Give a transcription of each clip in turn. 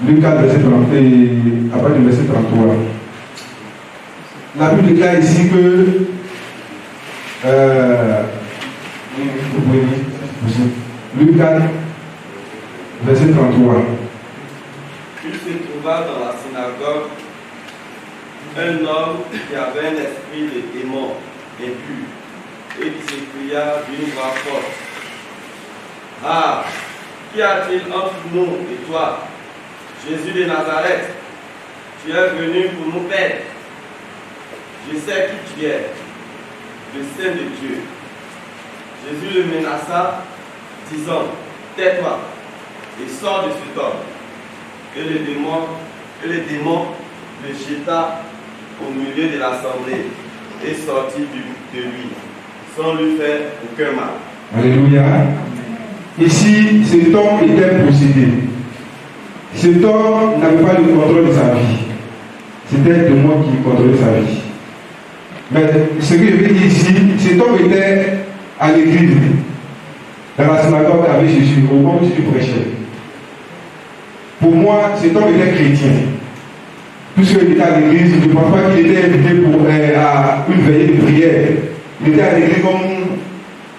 Luc 4, verset 30, et à partir du verset 33. La Bible déclare ici que Luc 4, verset 33. Il se trouva dans la synagogue un homme qui avait un esprit de démon impur et qui s'écria d'une voix forte: Ah, qu'y a-t-il entre nous et toi, Jésus de Nazareth? Tu es venu pour nous perdre. Je sais qui tu es, le Saint de Dieu. Jésus le menaça, disant: Tais-toi et sors de cet homme. Et le démon le jeta au milieu de l'assemblée et sortit de lui, sans lui faire aucun mal. Alléluia. Ici, cet homme était possédé. Cet homme n'avait pas le contrôle de sa vie. C'était le démon qui contrôlait sa vie. Mais ce que je veux dire ici, cet homme était à l'église, dans la synagogue avec Jésus, au moment où Jésus prêchait. Pour moi, cet homme était chrétien. Puisqu'il était à l'église, je ne pense pas qu'il était invité pour à une veillée de prière. Il était à l'église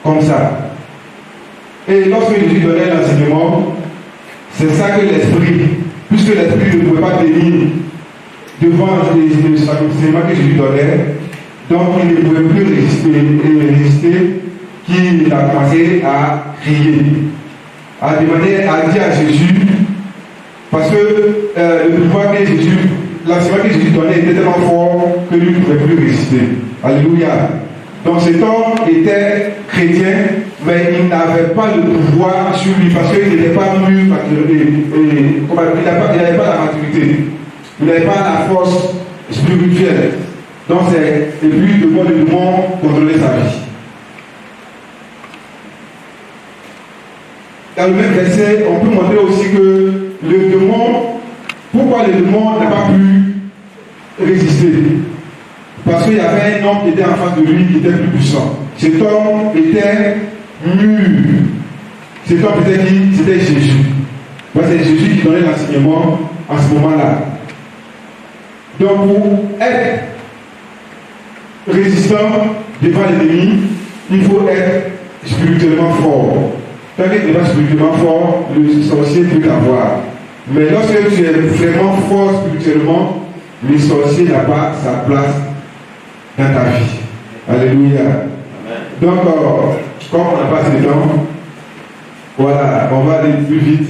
comme ça. Et lorsque Jésus donnait l'enseignement, c'est ça que l'esprit, puisque l'esprit ne pouvait pas tenir devant l'enseignement que Jésus donnait, donc il ne pouvait plus résister, qu'il a commencé à crier, à demander, à dire à Jésus, parce que le pouvoir que Jésus, l'enseignement que Jésus donnait était tellement fort que lui ne pouvait plus résister. Alléluia. Donc cet homme était chrétien, mais il n'avait pas le pouvoir sur lui parce qu'il n'était pas mûr, il n'avait pas la maturité, il n'avait pas la force spirituelle. Donc c'est le but de voir le démon contrôler sa vie. Dans le même verset, on peut montrer aussi que le démon, pourquoi le démon n'a pas pu résister? Parce qu'il y avait un homme qui était en face de lui qui était plus puissant. Cet homme était mûr. Cet homme était qui? C'était Jésus. C'est Jésus qui donnait l'enseignement en ce moment-là. Donc pour être résistant devant l'ennemi, il faut être spirituellement fort. Tant qu'il n'est pas spirituellement fort, le sorcier peut t'avoir. Mais lorsque tu es vraiment fort spirituellement, le sorcier n'a pas sa place dans ta vie. Alléluia. Amen. Donc, comme on n'a pas de temps, voilà, on va aller plus vite.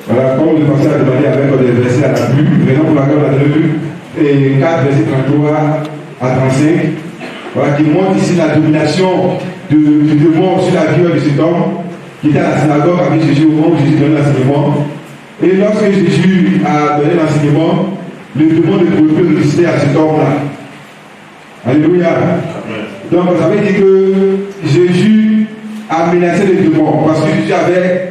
Voilà, comme le pasteur a demandé avec des versets à la pluie, maintenant pour laquelle on a lu, et 4 versets 33 à 35, voilà, qui montre ici la domination du démon sur la vie de cet homme qui était à la synagogue avec Jésus au moment où Jésus donnait l'enseignement. Et lorsque Jésus a donné l'enseignement, le démon ne pouvait plus résister à cet homme-là. Alléluia. Donc, ça veut dire que Jésus a menacé le démon parce que Jésus avait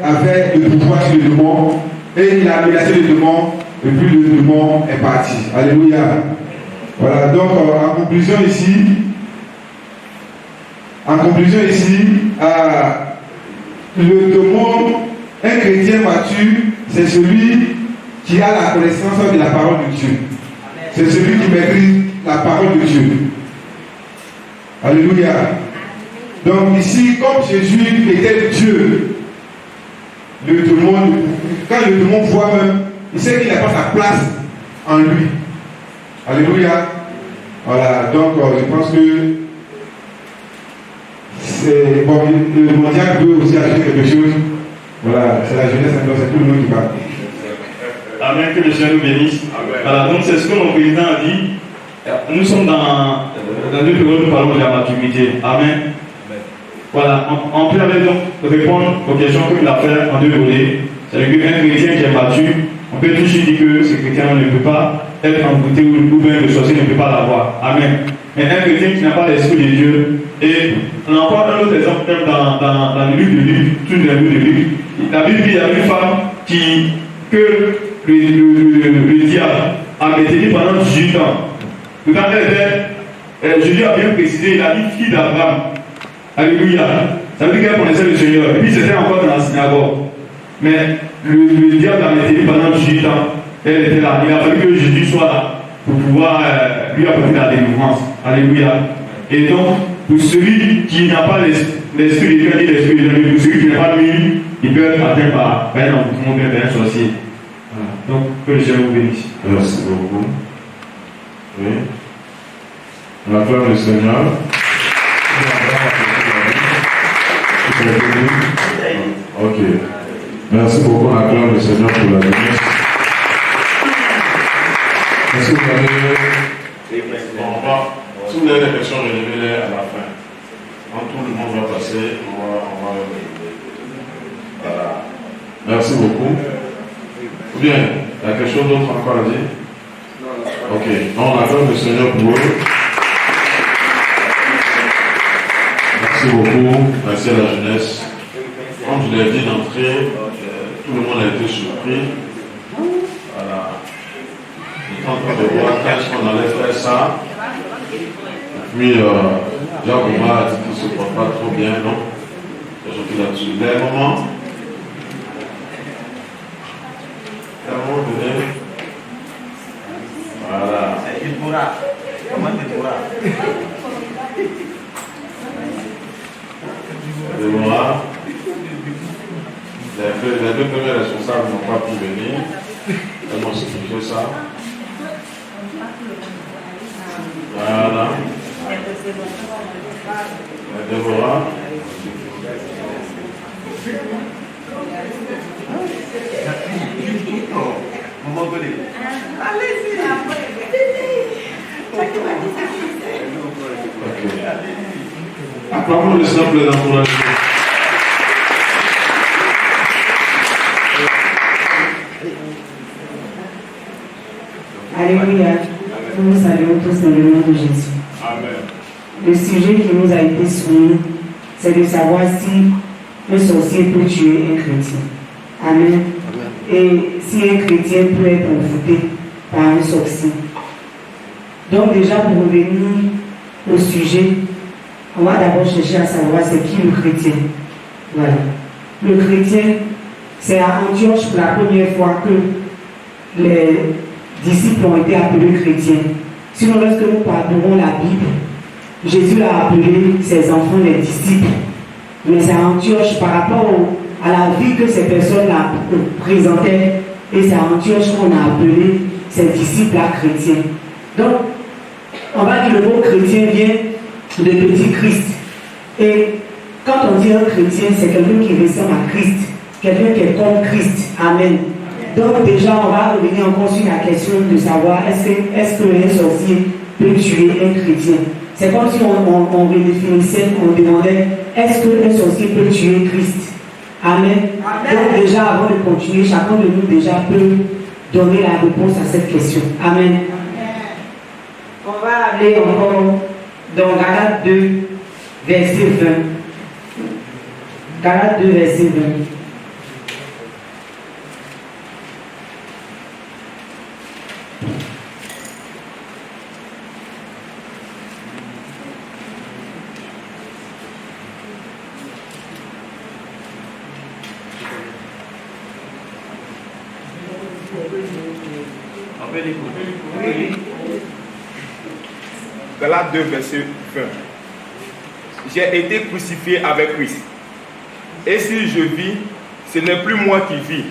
le pouvoir sur le démon et il a menacé le démon et puis le démon est parti. Alléluia. Voilà, donc en conclusion ici, le démon, un chrétien mature, c'est celui qui a la connaissance de la parole de Dieu. C'est celui qui maîtrise la parole de Dieu. Alléluia. Donc ici, comme Jésus était Dieu, le démon, quand le démon voit même, il sait qu'il n'a pas sa place en lui. Alléluia. Voilà, donc je pense que c'est bon, le mondial peut aussi acheter quelque chose. Voilà, c'est la jeunesse, c'est tout le monde qui parle. Amen, que le Seigneur nous bénisse. Voilà, donc c'est ce que mon président a dit. Nous sommes dans une période où nous parlons de la maturité. Amen. Voilà, on peut donc répondre aux questions qu'il a fait en deux volets. C'est-à-dire qu'un chrétien qui est mature, on peut toujours dire que ce chrétien ne peut pas être embouté ou bien le sorcier ne peut pas l'avoir. Amen. Mais un chrétien qui n'a pas l'esprit de Dieu, et on en parle un autre exemple dans le livre de Luc, tout le livre de Luc. La Bible dit qu'il y a une femme que le diable a maintenue pendant 18 ans. Quand elle était, Jésus a bien précisé, il a dit fille d'Abraham. Alléluia. Ça veut dire qu'elle connaissait le Seigneur. Et puis c'était encore dans la synagogue. Mais le diable a été pendant 18 ans. Elle était là. Il a fallu que Jésus soit là pour pouvoir lui apporter la délivrance. Alléluia. Et donc, pour celui qui n'a pas l'esprit de Dieu, l'esprit de Dieu, pour celui qui n'a pas lui, il peut être atteint par un envoûtement, par un sorcier. Voilà. Donc, que le Seigneur vous bénisse. Merci beaucoup. Oui. On acclame le Seigneur. Ok. Merci beaucoup. On acclame le Seigneur pour la jeunesse. Est-ce que vous avez... Si vous avez des questions, relevez-les à la fin. Quand tout le monde va passer, on va voilà. Merci beaucoup. Ou bien, il y a quelque chose d'autre encore à dire? Ok. On acclame le Seigneur pour eux. Merci beaucoup. Merci à la jeunesse. Comme je l'ai dit d'entrée, tout le monde a été surpris. Voilà. On est en train de voir qu'est-ce qu'on allait faire ça. Et puis, Jacques Omar a dit qu'il ne se porte pas trop bien, non? J'ai là-dessus. Il y a un moment. À un moment donné. Voilà. Il pourra. Comment il pourra? Déborah. Les deux premiers responsables n'ont pas pu venir. Elles m'ont signifié ça. Voilà. Déborah. Allez-y. Acclamons le simple d'encouragement. Alléluia. Nous nous saluons tous dans le nom de Jésus. Amen. Le sujet qui nous a été soumis, c'est de savoir si un sorcier peut tuer un chrétien. Amen. Et si un chrétien peut être envoûté par un sorcier. Donc déjà, pour revenir au sujet, on va d'abord chercher à savoir c'est qui le chrétien. Voilà. Le chrétien, c'est à Antioche pour la première fois que les disciples ont été appelés chrétiens. Sinon, lorsque nous parcourons la Bible, Jésus a appelé ses enfants les disciples. Mais c'est à Antioche par rapport à la vie que ces personnes présentaient. Et c'est à Antioche qu'on a appelé ses disciples à chrétiens. Donc, on va dire le mot chrétien vient de petit Christ. Et quand on dit un chrétien, c'est quelqu'un qui ressemble à Christ. Quelqu'un qui est comme Christ. Amen. Donc déjà, on va revenir encore sur la question de savoir est-ce qu'un sorcier peut tuer un chrétien. C'est comme si on redéfinissait, on demandait est-ce qu'un sorcier peut tuer Christ. Amen. Donc déjà, avant de continuer, chacun de nous déjà peut donner la réponse à cette question. Amen. On va aller encore dans Galates 2, verset 20. Galates 2, verset 20. Galates 2, verset 20. J'ai été crucifié avec Christ. Et si je vis, ce n'est plus moi qui vis,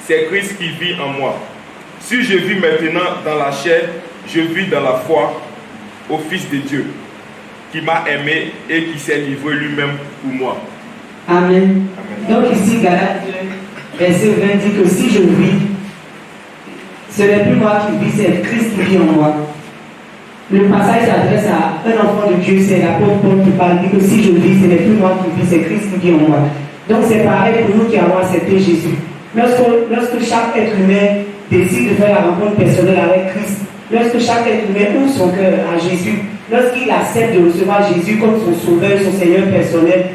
c'est Christ qui vit en moi. Si je vis maintenant dans la chair, je vis dans la foi au Fils de Dieu, qui m'a aimé et qui s'est livré lui-même pour moi. Amen. Donc ici, Galates 2, verset 20 dit que si je vis, ce n'est plus moi qui vis, c'est Christ qui vit en moi. Le passage s'adresse à un enfant de Dieu, c'est l'apôtre Paul qui parle, dit que si je vis, ce n'est plus moi qui vis, c'est Christ qui vit en moi. Donc c'est pareil pour nous qui avons accepté Jésus. Lorsque chaque être humain décide de faire la rencontre personnelle avec Christ, lorsque chaque être humain ouvre son cœur à Jésus, lorsqu'il accepte de recevoir Jésus comme son sauveur, son Seigneur personnel,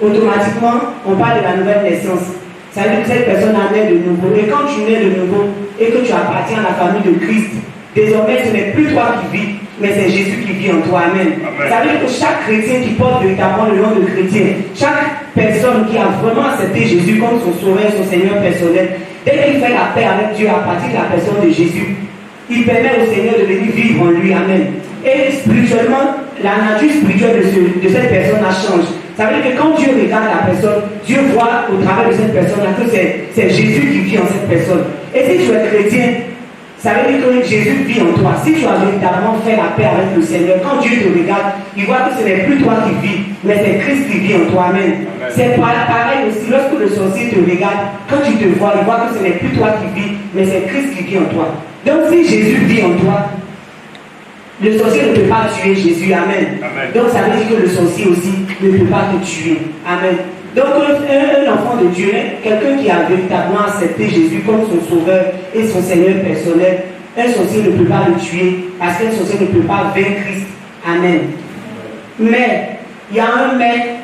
automatiquement, on parle de la nouvelle naissance. Ça veut dire que cette personne a né de nouveau. Et quand tu nais de nouveau et que tu appartiens à la famille de Christ, désormais ce n'est plus toi qui vis, mais c'est Jésus qui vit en toi. Amen. Ça veut dire que chaque chrétien qui porte véritablement le nom de chrétien, chaque personne qui a vraiment accepté Jésus comme son sauveur, son Seigneur personnel, dès qu'il fait la paix avec Dieu à partir de la personne de Jésus, il permet au Seigneur de venir vivre en lui. Amen. Et spirituellement, la nature spirituelle de cette personne-là change. Ça veut dire que quand Dieu regarde la personne, Dieu voit au travers de cette personne-là que c'est Jésus qui vit en cette personne. Et si tu es chrétien, ça veut dire que Jésus vit en toi. Si tu as véritablement fait la paix avec le Seigneur, quand Dieu te regarde, il voit que ce n'est plus toi qui vis, mais c'est Christ qui vit en toi. Amen. C'est pareil aussi, lorsque le sorcier te regarde, quand tu te vois, il voit que ce n'est plus toi qui vis, mais c'est Christ qui vit en toi. Donc si Jésus vit en toi, le sorcier ne peut pas tuer Jésus. Amen. Amen. Donc ça veut dire que le sorcier aussi ne peut pas te tuer. Amen. Donc un enfant de Dieu, quelqu'un qui a véritablement accepté Jésus comme son sauveur et son Seigneur personnel, un sorcier ne peut pas le tuer parce qu'un sorcier ne peut pas vaincre Christ. Amen. Mais, il y a un mais.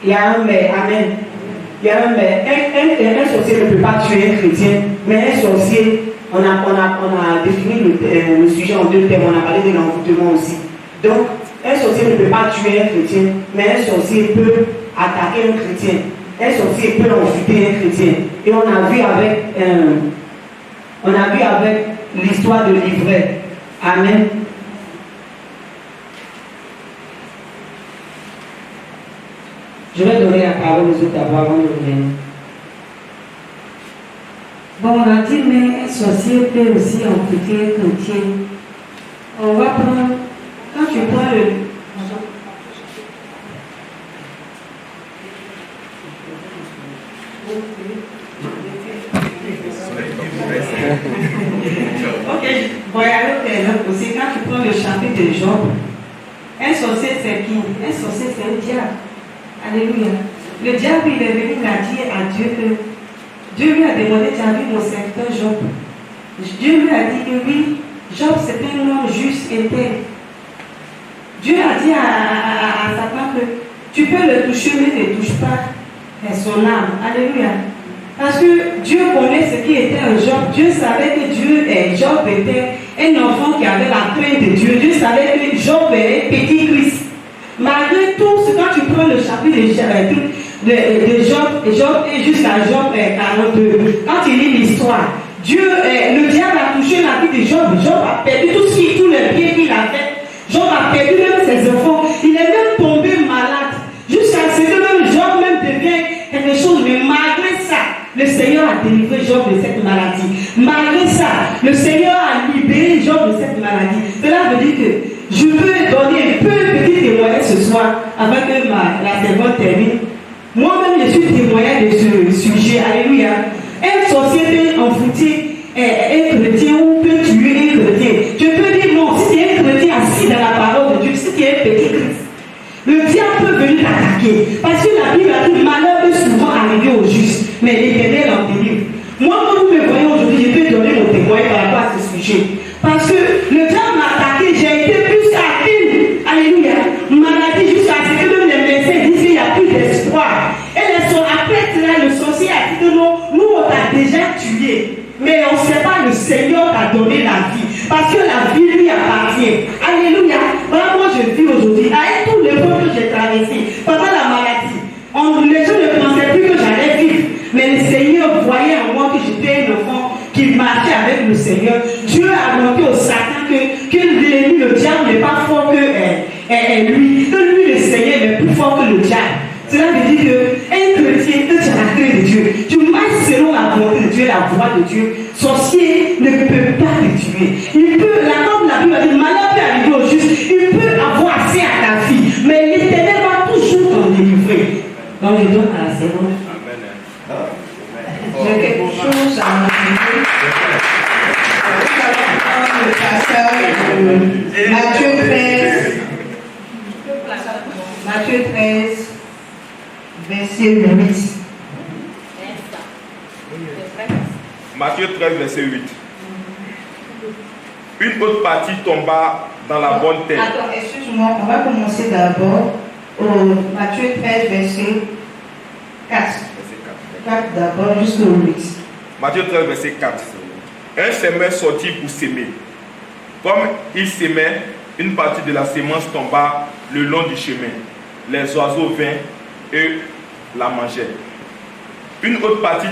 Il y a un mais. Amen. Il y a un mais. Un sorcier ne peut pas tuer un chrétien, mais un sorcier, on a défini le sujet en deux termes, on a parlé de l'envoûtement aussi. Donc, un sorcier ne peut pas tuer un chrétien, mais un sorcier peut attaquer un chrétien. Un sorcier peut envoûter un chrétien. Et on a vu avec l'histoire de l'ivraie. Amen. Je vais donner la parole aux autres d'abord avant de revenir. Bon, on a dit, mais un sorcier peut aussi amputer un chrétien. On va prendre, quand tu prends le... Ok, voyons aussi, quand tu prends le chapitre de Job, un sorcier c'est qui? Un sorcier c'est un diable. Alléluia. Le diable il est venu dire à Dieu que Dieu lui a demandé, tu as vu mon serviteur Job? Dieu lui a dit que oui, Job c'est un homme juste et intègre. Dieu a dit à Satan que tu peux le toucher mais ne touche pas son âme. Alléluia. Parce que Dieu connaît ce qui était un Job. Dieu savait que Job était un enfant qui avait la crainte de Dieu. Dieu savait que Job est petit Christ. Malgré tout ce, quand tu prends le chapitre de Job et jusqu'à Job 42, quand il lit l'histoire, le diable a touché la vie de Job. Job a perdu tous les biens qu'il a fait. Job a perdu même ses enfants. Il est même tombé malade. Jusqu'à ce que même Job même devient quelque chose. Mais malgré ça, le Seigneur a délivré Job de cette maladie. Malgré ça, le Seigneur a libéré Job de cette maladie. Cela veut dire que je peux donner un petit témoignage ce soir avant que la servante termine. Moi-même, je suis témoignage de ce sujet. Alléluia. Un sorcier peut envoûter un chrétien ou peut tuer un chrétien. Je peux dire non, si tu es un chrétien assis dans la parole de Dieu, si tu es un petit Christ, le diable peut venir t'attaquer. Parce que la Bible a dit malheur peut souvent arriver aux justes, mais l'Éternel en délivre. Moi, quand vous me voyez aujourd'hui, je peux donner mon témoignage par rapport à ce sujet. Parce que le diable m'a attaqué, j'ai été plus atteinte. Alléluia. Maladie jusqu'à ce que même les médecins disent qu'il n'y a plus d'espoir. Et après cela, le sorcier a dit que non, nous on t'a déjà tué. Mais on ne sait pas, le Seigneur t'a donné la vie. Parce que la vie lui appartient. Alléluia. Voilà, moi je vis aujourd'hui. Avec tous les fois que j'ai traversé, pendant la maladie, les gens ne pensaient plus que j'allais vivre. Mais le Seigneur voyait en moi que j'étais un enfant qui marchait avec le Seigneur. Dieu a montré au Satan que l'ennemi, le diable, n'est pas fort que lui. Que lui, le Seigneur, est plus fort que le diable. Cela veut dire qu'un chrétien, que tu as la crainte de Dieu, tu marches selon la volonté de Dieu, la voix de Dieu. Sorcier ne peut pas te tuer. Il peut, comme la Bible a dit, malheur peut arriver au juste, il peut avoir accès à ta vie, mais l'Éternel va toujours t'en délivrer. Donc je donne à la seconde. J'ai quelque chose à montrer. Le passage Matthieu 13, verset 8. Matthieu 13, verset 8. Une autre partie tomba dans la bonne terre. Attends, excuse-moi, on va commencer d'abord au Matthieu 13, verset 4. 4 d'abord jusqu'au 8. Matthieu 13, verset 4. Un semeur sortit pour s'aimer. Comme il s'aimait, une partie de la sémence tomba le long du chemin. Les oiseaux vinrent et la mangeaient. Une autre partie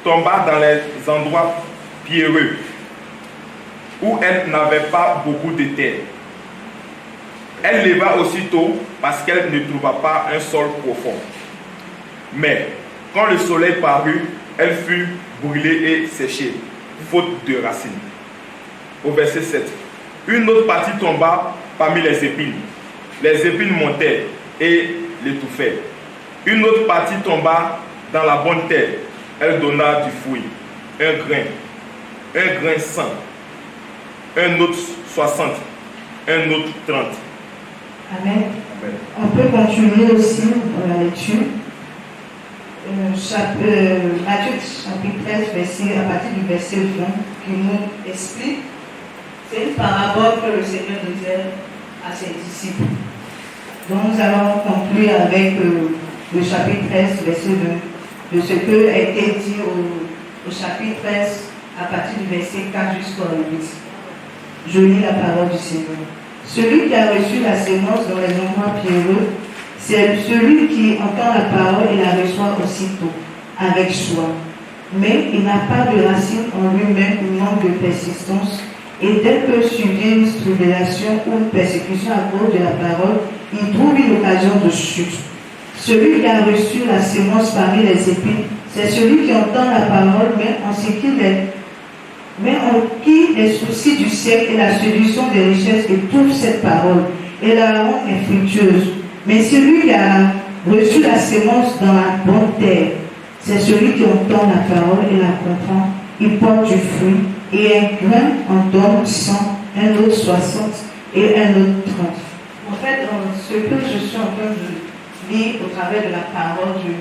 tomba dans les endroits pierreux, où elle n'avait pas beaucoup de terre. Elle leva aussitôt parce qu'elle ne trouva pas un sol profond. Mais quand le soleil parut, elle fut brûlée et séchée, faute de racines. Au verset 7. Une autre partie tomba parmi les épines. Les épines montèrent et l'étouffèrent. Une autre partie tomba dans la bonne terre. Elle donna du fruit, un grain 100, un autre 60, un autre 30. Amen. On peut continuer aussi dans la lecture. Matthieu chapitre 13, à partir du verset 20, qui nous explique. C'est une parabole que le Seigneur disait à ses disciples. Donc nous allons conclure avec le chapitre 13, verset 20, de ce que a été dit au chapitre 13, à partir du verset 4 jusqu'au 8. Je lis la parole du Seigneur. Celui qui a reçu la sémence dans les endroits pierreux, c'est celui qui entend la parole et la reçoit aussitôt, avec joie. Mais il n'a pas de racine en lui-même, il manque de persistance. Et dès que survient une tribulation ou une persécution à cause de la parole, il trouve une occasion de chute. Celui qui a reçu la sémence parmi les épines, c'est celui qui entend la parole, mais en qui les soucis du siècle et la séduction des richesses étouffent cette parole et la rend infructueuse. Mais celui qui a reçu la sémence dans la bonne terre, c'est celui qui entend la parole et la comprend. Il porte du fruit, et un grain en donne 100, un autre 60 et un autre 30. En fait, ce que je suis en train de lire au travers de la parole de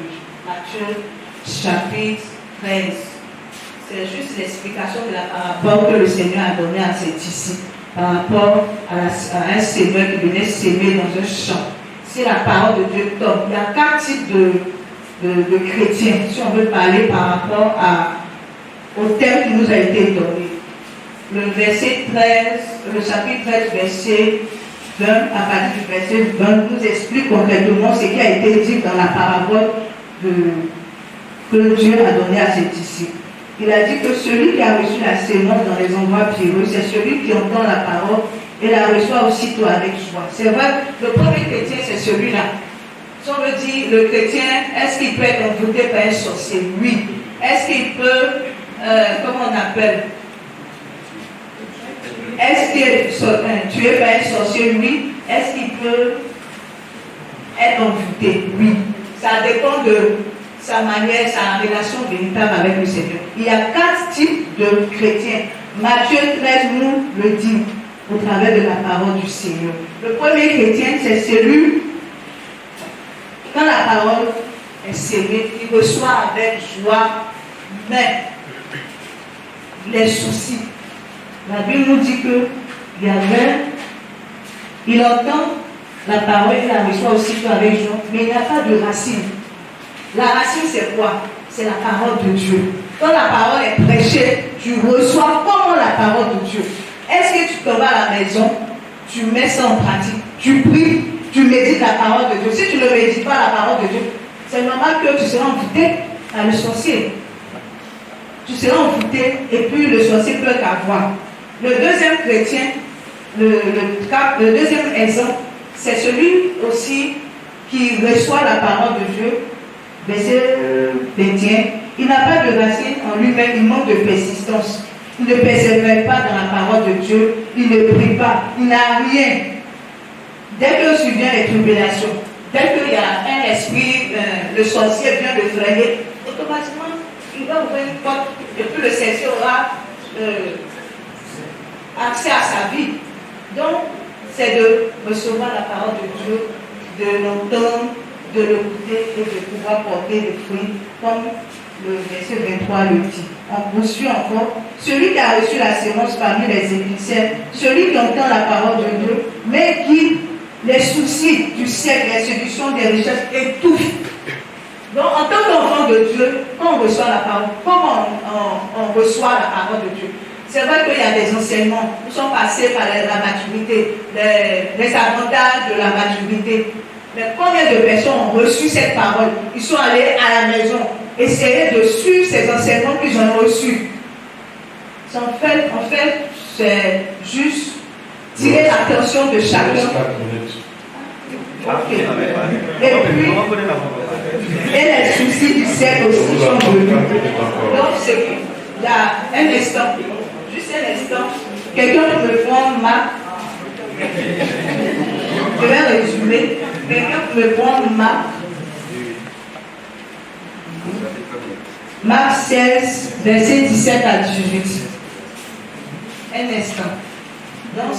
Matthieu, chapitre 13, c'est juste l'explication de la parabole que le Seigneur a donnée à ses disciples par rapport à un sémeur qui venait s'aimer dans un champ. Si la parole de Dieu tombe, il y a 4 types de chrétiens, si on veut parler par rapport au thème qui nous a été donné. Le verset 13, le chapitre 13, verset 20, à partir du verset 20, nous explique concrètement ce qui a été dit dans la parabole que Dieu a donné à ses disciples. Il a dit que celui qui a reçu la sémence dans les endroits pierreux, c'est celui qui entend la parole et la reçoit aussitôt avec joie. C'est vrai, le premier chrétien, c'est celui-là. Si on veut dire, le chrétien, est-ce qu'il peut être envoûté par un sorcier? Oui. Est-ce qu'il peut, comment on appelle? Est-ce qu'il est tué par un sorcier? Oui. Est-ce qu'il peut être envoûté? Oui. Ça dépend de sa manière, sa relation véritable avec le Seigneur. Il y a 4 types de chrétiens. Matthieu 13 nous le dit au travers de la parole du Seigneur. Le premier chrétien, c'est celui, quand la parole est sémée, il reçoit avec joie, mais les soucis. La Bible nous dit que il entend la parole, il la reçoit aussitôt avec joie, mais il n'y a pas de racine. La racine, c'est quoi? C'est la parole de Dieu. Quand la parole est prêchée, tu reçois comment la parole de Dieu. Est-ce que tu te vas à la maison, tu mets ça en pratique, tu pries, tu médites la parole de Dieu? Si tu ne médites pas la parole de Dieu, c'est normal que tu seras envoûté par le sorcier. Tu seras envoûté et puis le sorcier peut t'avoir. Le deuxième chrétien, le deuxième exemple, c'est celui aussi qui reçoit la parole de Dieu. Verset 21, il n'a pas de racine en lui-même, il manque de persistance. Il ne persévère pas dans la parole de Dieu, il ne prie pas, il n'a rien. Dès que survient les tribulations, dès qu'il y a un esprit, le sorcier vient de frayer, automatiquement, il va ouvrir une porte et puis le sorcier aura accès à sa vie. Donc, c'est de recevoir la parole de Dieu, de l'entendre, de l'écouter et de pouvoir porter des fruits, comme le verset 23 le dit. On poursuit encore. Celui qui a reçu la sémence parmi les épiciers, celui qui entend la parole de Dieu, mais qui les soucis du siècle, les séductions des richesses étouffent. Donc, en tant qu'enfant de Dieu, quand on reçoit la parole, comment on reçoit la parole de Dieu? C'est vrai qu'il y a des enseignements. Nous sommes passés par la maturité, les avantages de la maturité. Mais combien de personnes ont reçu cette parole? Ils sont allés à la maison, essayer de suivre ces enseignements qu'ils ont reçus. En fait, c'est juste tirer l'attention de chacun. Okay. Et puis, et les soucis du siècle aussi sont venus. Donc, il y a un instant, juste un instant, quelqu'un peut me prendre Marc. Je vais résumer. Quelqu'un peut me prendre Marc 16, versets 17 à 18. Un instant. Donc,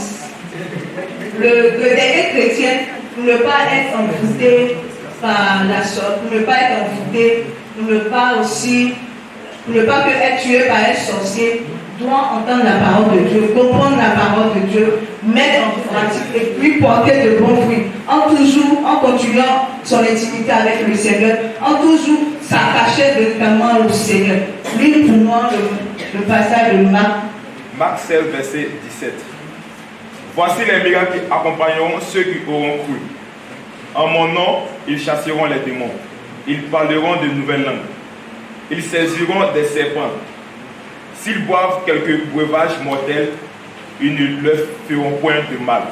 le dernier chrétien, pour ne pas être envoûté par la sorte, pour ne pas être envoûté, pour ne pas être tué par un sorcier, doit entendre la parole de Dieu, comprendre la parole de Dieu, mettre en pratique et puis porter de bons fruits, en continuant son intimité avec le Seigneur, en toujours s'attacher véritablement au Seigneur. Lis pour moi le passage de Marc 16, verset 17. Voici les miracles qui accompagneront ceux qui auront cru. En mon nom, ils chasseront les démons. Ils parleront de nouvelles langues. Ils saisiront des serpents. S'ils boivent quelques breuvages mortels, ils ne leur feront point de mal.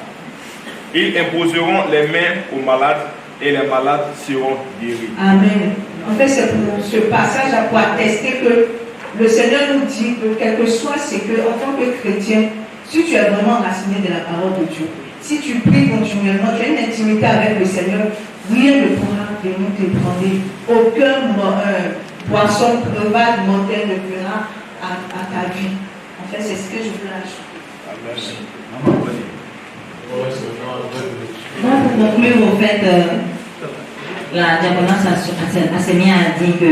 Ils imposeront les mains aux malades et les malades seront guéris. Amen. En fait, c'est pour ce passage pour attester que le Seigneur nous dit que quel que soit ce que, en tant que chrétien, si tu es vraiment enraciné de la parole de Dieu, si tu pries continuellement, tu as une intimité avec le Seigneur, rien ne pourra venir t'ébranler. Aucun poisson, breuvage mortel ne fera à ta vie. En fait, c'est ce que je veux ajouter. Merci. Moi, pour conclure, au fait, la diaconesse Assemia a dit que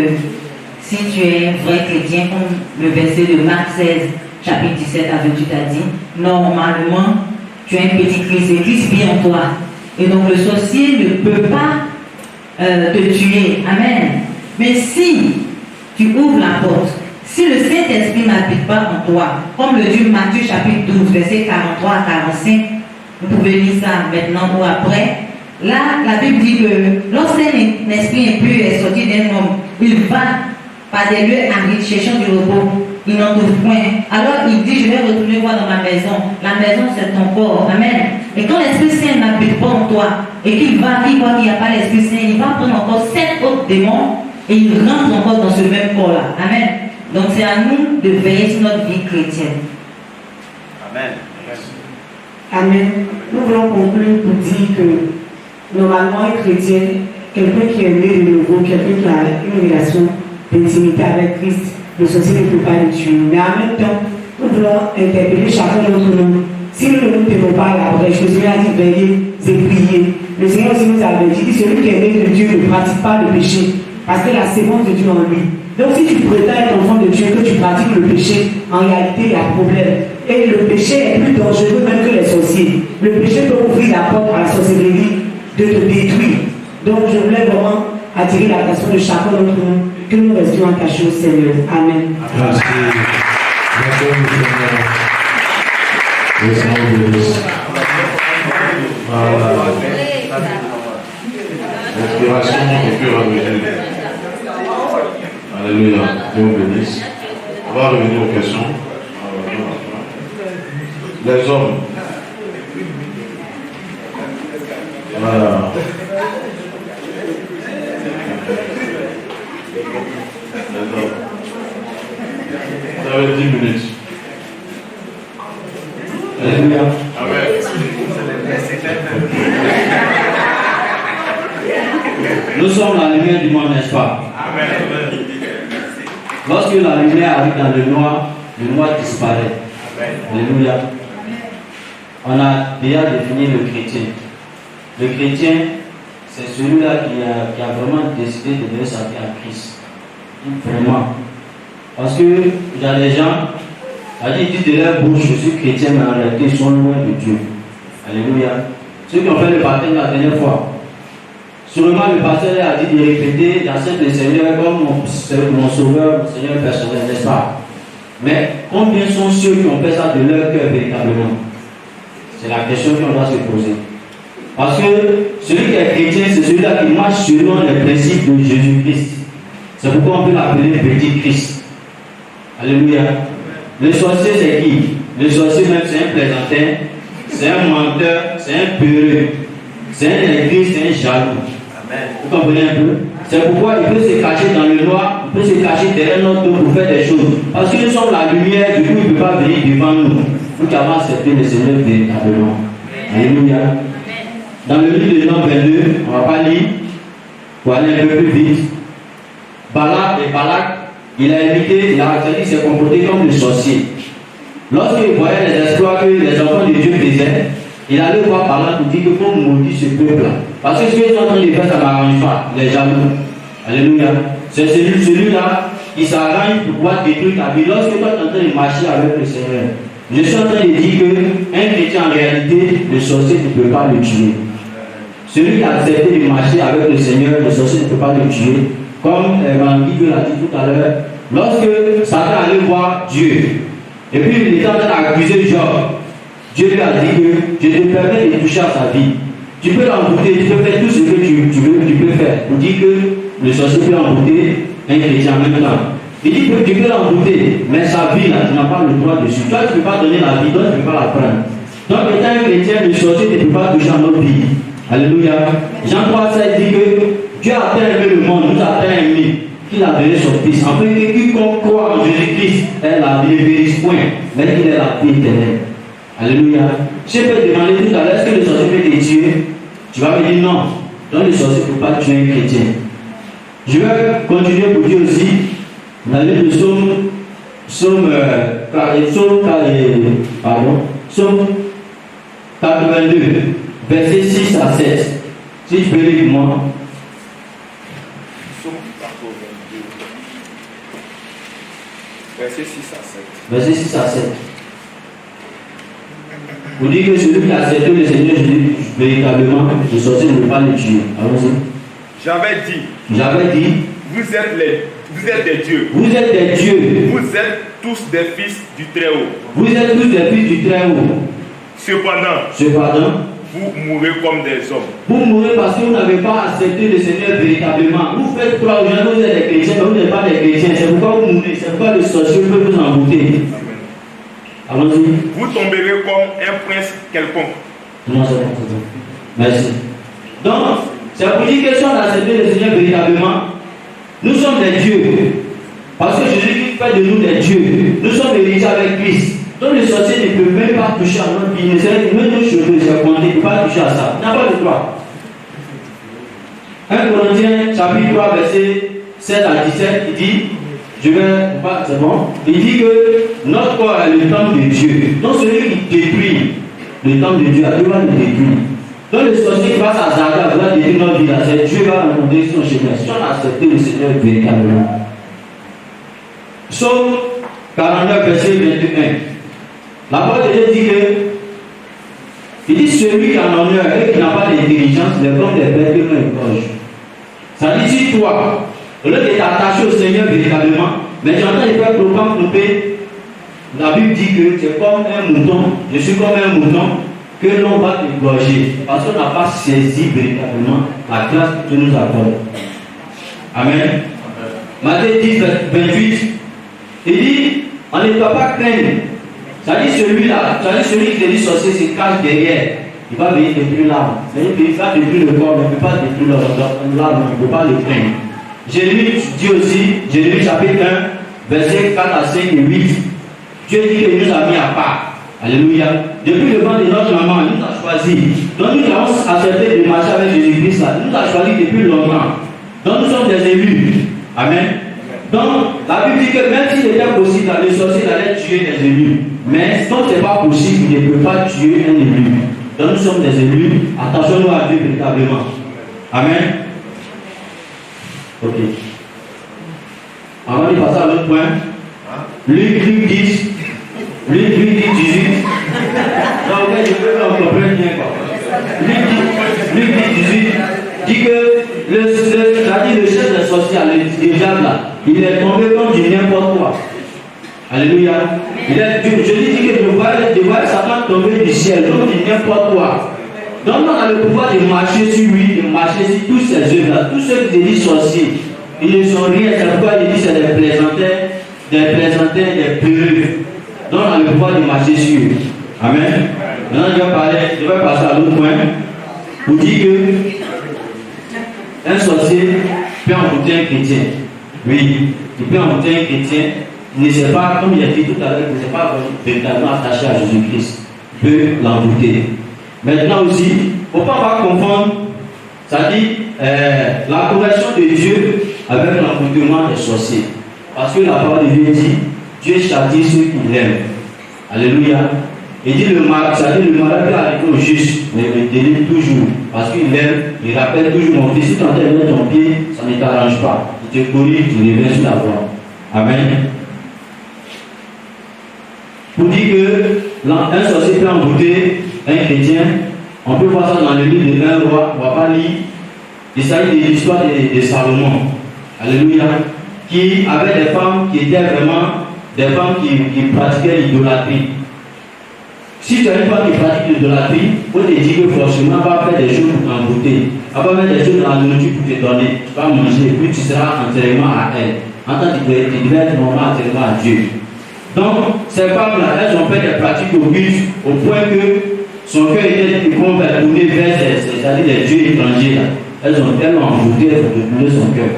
si tu es un vrai chrétien, comme le verset de Marc 16, chapitre 17 à 28 a dit, normalement, tu as un petit Christ et Christ vit en toi. Et donc le sorcier ne peut pas te tuer. Amen. Mais si tu ouvres la porte, si le Saint-Esprit n'habite pas en toi, comme le dit Matthieu chapitre 12, verset 43 à 45, vous pouvez lire ça maintenant ou après. Là, la Bible dit que lorsqu'un esprit impur est sorti d'un homme, il va par des lieux arides cherchant du repos. Il n'en trouve point. Alors il dit, je vais retourner voir dans ma maison. La maison, c'est ton corps. Amen. Et quand l'Esprit Saint n'habite pas en toi, et qu'il voit qu'il n'y a pas l'Esprit Saint, il va prendre encore 7 autres démons, et il rentre encore dans ce même corps-là. Amen. Donc c'est à nous de veiller sur notre vie chrétienne. Amen. Amen. Nous voulons conclure pour dire que normalement, un chrétien, quelqu'un qui est né de nouveau, quelqu'un qui a une relation d'intimité avec Christ, le sorcier ne peut pas le tuer. Mais en même temps, nous voulons interpeller chacun d'entre nous. Si nous ne nous tenons pas à la brèche, le Seigneur a dit veillez et priez. Le Seigneur aussi nous avait dit celui qui est né de Dieu ne pratique pas le péché, parce que la sémence de Dieu en lui. Donc si tu prétends être enfant de Dieu, que tu pratiques le péché, en réalité il y a problème. Et le péché est plus dangereux même que les sorciers. Le péché peut ouvrir la porte à la sorcellerie de te détruire. Donc je voulais vraiment attirer l'attention de chacun d'entre nous, que nous restions attachés au Seigneur. Amen. Merci. Merci au Seigneur. Le Seigneur vous bénisse. Voilà. L'inspiration au fur et à mesure. Alléluia. Dieu vous bénisse. On va revenir aux questions. Les hommes. Voilà. Vous avez 10 minutes. Alléluia. Nous sommes la lumière du monde, n'est-ce pas? Lorsque la lumière arrive dans le noir disparaît. Alléluia. On a déjà défini le chrétien. Le chrétien, c'est celui-là qui a vraiment décidé de donner sa vie à Christ. Vraiment. Parce que il y a des gens, ils disent de leur bouche, je suis chrétien, mais en réalité, ils sont loin de Dieu. Alléluia. Ceux qui ont fait le baptême la dernière fois, sûrement le pasteur a dit de répéter, j'accepte le Seigneur comme mon sauveur, mon Seigneur personnel, n'est-ce pas? Mais combien sont ceux qui ont fait ça de leur cœur véritablement? C'est la question qu'on doit se poser. Parce que celui qui est chrétien, c'est celui-là qui marche selon les principes de Jésus-Christ. C'est pourquoi on peut l'appeler petit Christ. Alléluia. Le sorcier, c'est qui? Le sorcier, même, c'est un plaisantin, c'est un menteur, c'est un peureux, c'est un égoïste, c'est un jaloux. Amen. Vous comprenez un peu? C'est pourquoi il peut se cacher dans le noir, il peut se cacher derrière notre dos pour faire des choses. Parce que nous sommes la lumière, du coup, il ne peut pas venir devant nous. Nous qui avons accepté le Seigneur véritablement. Alléluia. Dans le livre de Nombre 22, on ne va pas lire, pour aller un peu plus vite. Balak, il a imité, il a s'est comporté comme le sorcier. Lorsqu'il voyait les exploits que les enfants de Dieu faisaient, il allait voir Balak pour dire qu'il faut maudire ce peuple-là. Parce que ce qu'ils sont en train de faire, ça ne m'arrange pas, les jaloux. Alléluia. C'est celui-là qui s'arrange pour pouvoir détruire ta vie. Lorsque toi tu es en train de marcher avec le Seigneur, je suis en train de dire qu'un chrétien en réalité, le sorcier ne peut pas le tuer. Celui qui a accepté de marcher avec le Seigneur, le sorcier ne peut pas le tuer. Comme Guy l'a dit tout à l'heure, lorsque Satan allait voir Dieu, et puis il était en train d'accuser Job, Dieu lui a dit que je te permets de toucher à sa vie. Tu peux l'embouter, tu peux faire tout ce que tu peux faire. Pour dire que le sorcier peut embouter un chrétien en même temps. Il dit que tu peux l'embouter, mais sa vie là, tu n'as pas le droit dessus. Toi, tu ne peux pas donner la vie, toi, tu ne peux pas la prendre. Donc, étant un chrétien, le sorcier ne peut pas toucher à notre vie. Alléluia. Jean 3, ça dit que Dieu a tant aimé le monde, nous a tant aimé, qu'il a donné son Fils. En fait, que quiconque croit en Jésus-Christ est la vie, ne périsse point, mais qu'il est la vie éternelle. Alléluia. Je peux te demander tout à l'heure, est-ce que le sorcier peut te tuer? Tu vas me dire non. Donc le sorcier ne peut pas tuer un chrétien. Je vais continuer pour dire aussi, dans le livre de Psaume 82, versets 6 à 7. Si tu peux lire pour moi. Psaume 82, versets 6 à 7. Versets 6 à 7. Vous dites que celui qui a accepté le Seigneur Jésus véritablement, le sorcier ne peut pas le tuer. Allons-y. J'avais dit, vous êtes des dieux. Vous êtes des dieux. Vous êtes tous des fils du Très-Haut. Vous êtes tous des fils du Très-Haut. Cependant, vous mourrez comme des hommes. Vous mourrez parce que vous n'avez pas accepté le Seigneur véritablement. Vous faites croire aux gens que vous êtes des chrétiens, mais vous n'êtes pas des chrétiens. C'est pourquoi vous mourrez. C'est pourquoi le sorcier peut vous embouter. Allons-y. Vous tomberez comme un prince quelconque. Non, c'est bon. Merci. Donc, c'est pour dire que si on a accepté le Seigneur véritablement, nous sommes des dieux. Parce que Jésus fait de nous des dieux. Nous sommes héritiers avec Christ. Donc le sorcier ne peut même pas toucher à notre vie. Même nos cheveux, c'est compté, il ne peut pas toucher à ça. Il n'a pas le droit. 1 Corinthiens chapitre 3, verset 16 à 17, il dit, c'est bon, il dit que notre corps est le temple de Dieu. Donc celui qui détruit le temple de Dieu, Dieu va le détruire. Donc le sorcier qui va s'azaga, va détruire notre vie, c'est Dieu va rencontrer son chemin. Si on a accepté le Seigneur véritablement. Psaume 49, verset 21. La parole de Dieu dit que, il dit celui qui a l'honneur et qui n'a pas d'intelligence, les comme des bêtes qui l'ont égorge. Ça dit si toi, au lieu de t'attacher au Seigneur véritablement, mais tu es en train de faire couper, la Bible dit que tu es comme un mouton, je suis comme un mouton, que l'on va t'égorger, parce qu'on n'a pas saisi véritablement la grâce que tu nous accordes. Amen. Matthieu 10, 28, il dit, on ne doit pas craindre. Ça dit celui-là, celui qui te dit sorcier se cache derrière. Il va venir détruire l'âme. Il va détruire le corps, mais il ne peut pas détruire l'âme, il ne peut pas le craindre. Jérémie dit aussi, Jérémie chapitre 1, versets 4 à 5 et 8. Dieu dit qu'il nous a mis à part. Alléluia. Depuis le ventre de notre maman, il nous a choisi. Donc nous avons accepté de marcher avec Jésus-Christ. Il nous a choisi depuis longtemps. Donc nous sommes des élus. Amen. Donc, la Bible dit que même s'il était possible, le sorcier allait tuer des élus. Mais quand ce n'est pas possible, il ne peut pas tuer un élu. Donc, nous sommes des élus. Attention-nous à Dieu véritablement. Amen. Ok. Avant de passer à l'autre point, Luc 10, 18. Donc, je veux qu'on comprenne bien quoi. Luc 10, 18 dit que le chef des sorciers, le diable là, il est tombé comme du n'importe quoi. Alléluia. Je lui dis que je vois Satan tomber du ciel, donc il n'importe quoi. Donc on a le pouvoir de marcher sur lui, de marcher sur tous ces œuvres-là. Tous ceux qui se disent sorciers, ils ne sont rien, c'est pourquoi il dit c'est des plaisantins, des peureux. Donc on a le pouvoir de marcher sur eux. Amen. Maintenant je vais passer à l'autre point pour dire que un sorcier peut embouter un chrétien. Oui, il peut embouter un chrétien. Il ne sait pas, comme il a dit tout à l'heure, il ne sait pas véritablement attaché à Jésus-Christ. Il peut l'embouter. Maintenant aussi, il ne faut pas confondre, ça dit la conversion de Dieu avec l'emboutement des sorciers. Parce que la parole de Dieu dit, Dieu châtie ceux qu'il aime. Alléluia. Il dit le mal, ça dit le malheur peut arriver au juste, mais il délivre toujours. Parce qu'il aime, il rappelle toujours mon fils, si tu entends mettre ton pied, ça ne t'arrange pas. Il te corrige, tu reviens sur la voie. Amen. Pour dire que un sorcier peut embouter un chrétien, on peut voir ça dans le livre de 1 roi, on ne va pas lire. Il s'agit de l'histoire de Salomon. Alléluia. Qui avait des femmes qui étaient vraiment des femmes qui pratiquaient l'idolâtrie. Si tu as une femme qui pratique l'idolâtrie, il faut te dire que forcément elle va faire des choses pour t'embouter. Elle va mettre des choses dans la nourriture pour te donner. Tu vas manger, puis tu seras entièrement à elle. En tant que tu devais être normalement entièrement à Dieu. Donc, ces femmes-là, elles ont fait des pratiques occultes au point que son cœur était tourné vers c'est-à-dire les dieux étrangers. Là. Elles ont tellement embouté pour détourner son cœur.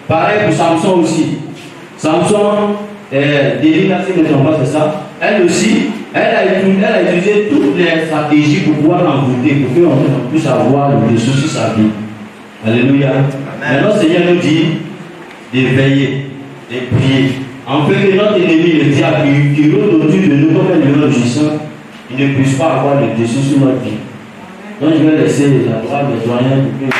Pareil pour Samson aussi. Samson, Delilah, si je ne me trompe pas, c'est ça. Elle aussi, elle a utilisé toutes les stratégies pour pouvoir l'embouter, pour qu'on puisse avoir le dessous sur sa vie. Alléluia. Maintenant, le Seigneur nous dit de veiller, de prier. En fait, que notre ennemi, le diable, qui rôde autour de nous comme un lion rugissant, il ne puisse pas avoir le dessus sur notre vie. Donc, je vais laisser la parole des doyens pour que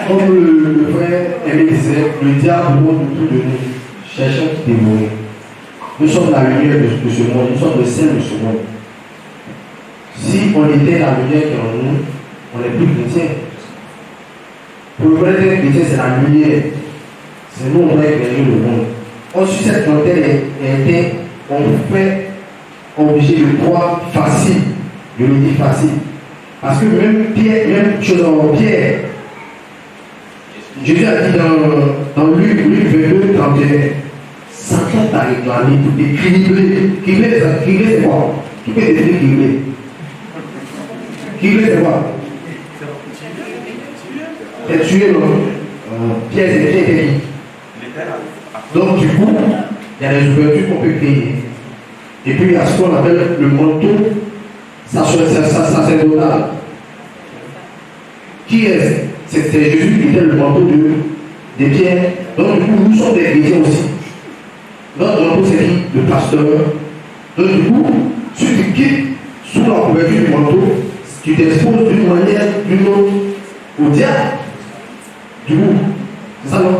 Comme le frère Aimé disait, le diable rôde autour de nous, cherchant qui dévorer. Nous sommes la lumière de ce monde, nous sommes le sel de ce monde. Si on était la lumière qui est en nous, on n'est plus chrétien. Pour le vrai chrétien, c'est la lumière. C'est nous, on doit éclairer le monde. Ensuite, cette clientèle était, on fait obligé de croire facile. Je le dis facile. Parce que même Pierre, même chose en Pierre, Jésus a dit dans Luc 22, 31, Satan t'a réclamé pour t'équilibrer. Équilibrer, c'est quoi? Qui peut définir équilibrer? Équilibrer, c'est quoi? C'est tuer, non? Pierre, c'est Pierre. Donc, du coup, il y a des ouvertures qu'on peut créer. Et puis, il y a ce qu'on appelle le manteau sacerdotal. Qui est? C'est Jésus qui était le manteau de Pierre. Donc, du coup, nous sommes des chrétiens aussi. Notre manteau, c'est qui? Le pasteur. Donc, du coup, si tu quittes sous la couverture du manteau, tu t'exposes d'une manière, d'une autre, au diable. Du coup, c'est ça, non?